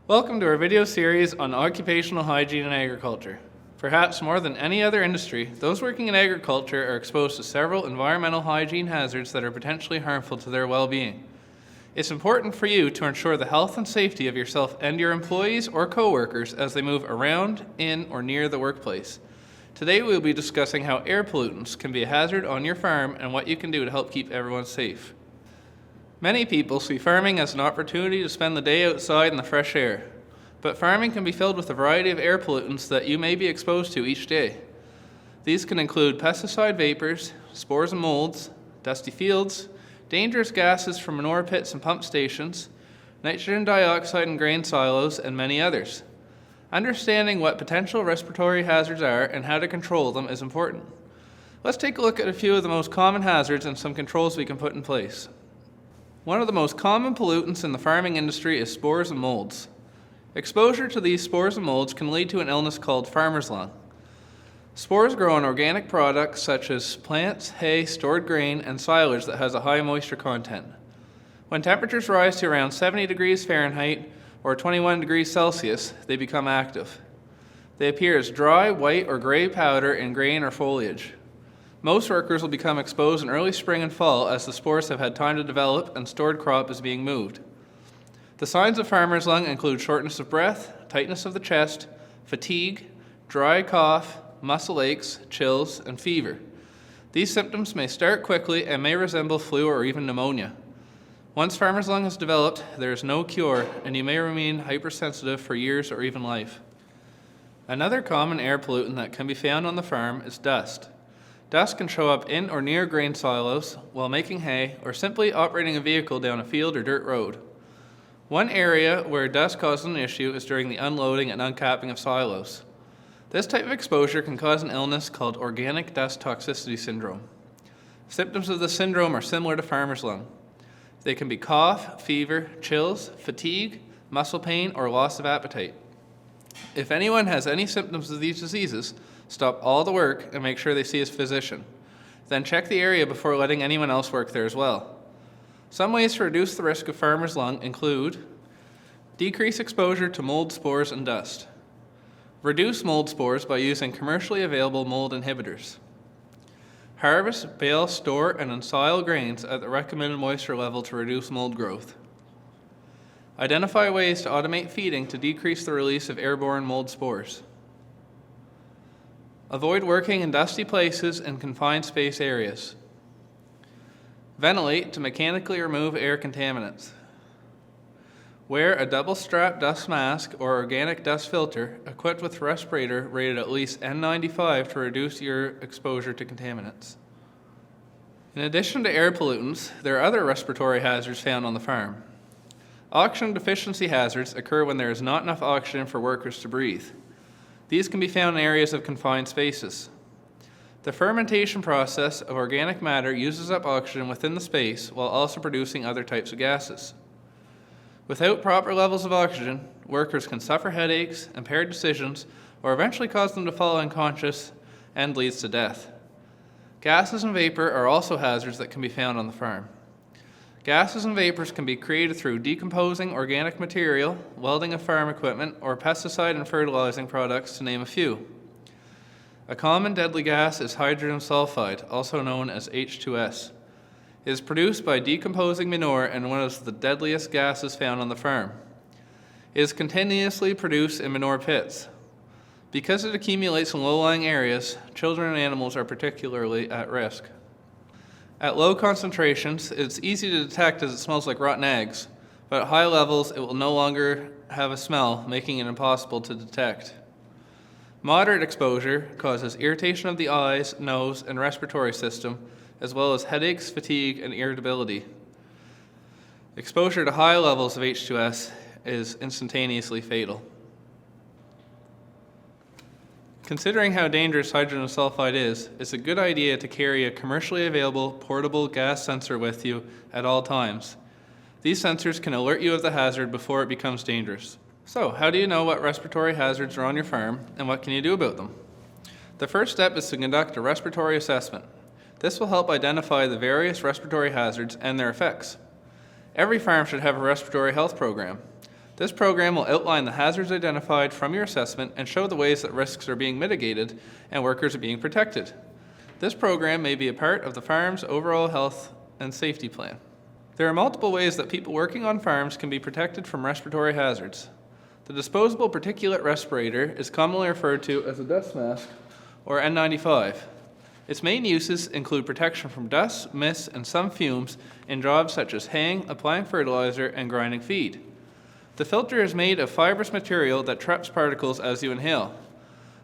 Welcome to our video series on occupational hygiene in agriculture. Perhaps more than any other industry, those working in agriculture are exposed to several environmental hygiene hazards that are potentially harmful to their well-being. It's important for you to ensure the health and safety of yourself and your employees or co-workers as they move around, in, or near the workplace. Today we'll be discussing how air pollutants can be a hazard on your farm and what you can do to help keep everyone safe. Many people see farming as an opportunity to spend the day outside in the fresh air, but farming can be filled with a variety of air pollutants that you may be exposed to each day. These can include pesticide vapors, spores and molds, dusty fields, dangerous gases from manure pits and pump stations, nitrogen dioxide in grain silos, and many others. Understanding what potential respiratory hazards are and how to control them is important. Let's take a look at a few of the most common hazards and some controls we can put in place. One of the most common pollutants in the farming industry is spores and molds. Exposure to these spores and molds can lead to an illness called farmer's lung. Spores grow in organic products such as plants, hay, stored grain, and silage that has a high moisture content. When temperatures rise to around 70 degrees Fahrenheit or 21 degrees Celsius, they become active. They appear as dry, white, or gray powder in grain or foliage. Most workers will become exposed in early spring and fall as the spores have had time to develop and stored crop is being moved. The signs of farmer's lung include shortness of breath, tightness of the chest, fatigue, dry cough, muscle aches, chills, and fever. These symptoms may start quickly and may resemble flu or even pneumonia. Once farmer's lung has developed, there is no cure, and you may remain hypersensitive for years or even life. Another common air pollutant that can be found on the farm is dust. Dust can show up in or near grain silos while making hay or simply operating a vehicle down a field or dirt road. One area where dust causes an issue is during the unloading and uncapping of silos. This type of exposure can cause an illness called organic dust toxicity syndrome. Symptoms of this syndrome are similar to farmer's lung. They can be cough, fever, chills, fatigue, muscle pain, or loss of appetite. If anyone has any symptoms of these diseases, stop all the work and make sure they see a physician. Then check the area before letting anyone else work there as well. Some ways to reduce the risk of farmer's lung include decrease exposure to mold spores and dust. Reduce mold spores by using commercially available mold inhibitors. Harvest, bale, store, and ensoil grains at the recommended moisture level to reduce mold growth. Identify ways to automate feeding to decrease the release of airborne mold spores. Avoid working in dusty places and confined space areas. Ventilate to mechanically remove air contaminants. Wear a double-strap dust mask or organic dust filter equipped with respirator rated at least N95 to reduce your exposure to contaminants. In addition to air pollutants, there are other respiratory hazards found on the farm. Oxygen deficiency hazards occur when there is not enough oxygen for workers to breathe. These can be found in areas of confined spaces. The fermentation process of organic matter uses up oxygen within the space while also producing other types of gases. Without proper levels of oxygen, workers can suffer headaches, impaired decisions, or eventually cause them to fall unconscious and leads to death. Gases and vapor are also hazards that can be found on the farm. Gases and vapors can be created through decomposing organic material, welding of farm equipment, or pesticide and fertilizing products, to name a few. A common deadly gas is hydrogen sulfide, also known as H2S. It is produced by decomposing manure and one of the deadliest gases found on the farm. It is continuously produced in manure pits. Because it accumulates in low-lying areas, children and animals are particularly at risk. At low concentrations, it's easy to detect as it smells like rotten eggs, but at high levels it will no longer have a smell, making it impossible to detect. Moderate exposure causes irritation of the eyes, nose, and respiratory system, as well as headaches, fatigue, and irritability. Exposure to high levels of H2S is instantaneously fatal. Considering how dangerous hydrogen sulfide is, it's a good idea to carry a commercially available portable gas sensor with you at all times. These sensors can alert you of the hazard before it becomes dangerous. So, how do you know what respiratory hazards are on your farm, and what can you do about them? The first step is to conduct a respiratory assessment. This will help identify the various respiratory hazards and their effects. Every farm should have a respiratory health program. This program will outline the hazards identified from your assessment and show the ways that risks are being mitigated and workers are being protected. This program may be a part of the farm's overall health and safety plan. There are multiple ways that people working on farms can be protected from respiratory hazards. The disposable particulate respirator is commonly referred to as a dust mask or N95. Its main uses include protection from dust, mist, and some fumes in jobs such as haying, applying fertilizer, and grinding feed. The filter is made of fibrous material that traps particles as you inhale.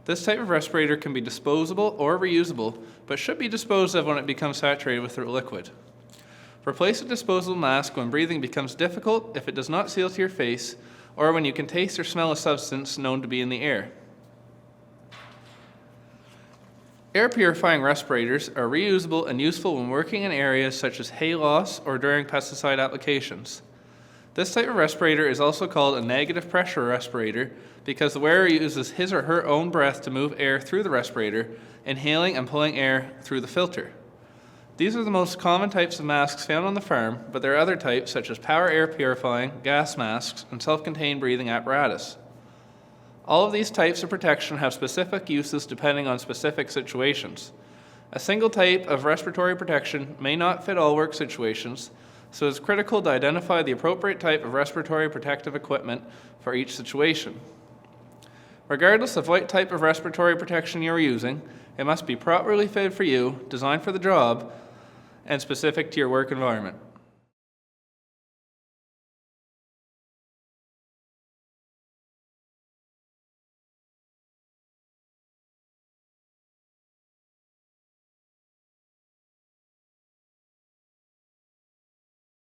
This type of respirator can be disposable or reusable, but should be disposed of when it becomes saturated with the liquid. Replace a disposable mask when breathing becomes difficult if it does not seal to your face or when you can taste or smell a substance known to be in the air. Air purifying respirators are reusable and useful when working in areas such as hay loss or during pesticide applications. This type of respirator is also called a negative pressure respirator because the wearer uses his or her own breath to move air through the respirator, inhaling and pulling air through the filter. These are the most common types of masks found on the farm, but there are other types such as power air purifying, gas masks, and self-contained breathing apparatus. All of these types of protection have specific uses depending on specific situations. A single type of respiratory protection may not fit all work situations, so it's critical to identify the appropriate type of respiratory protective equipment for each situation. Regardless of what type of respiratory protection you are using, it must be properly fitted for you, designed for the job, and specific to your work environment.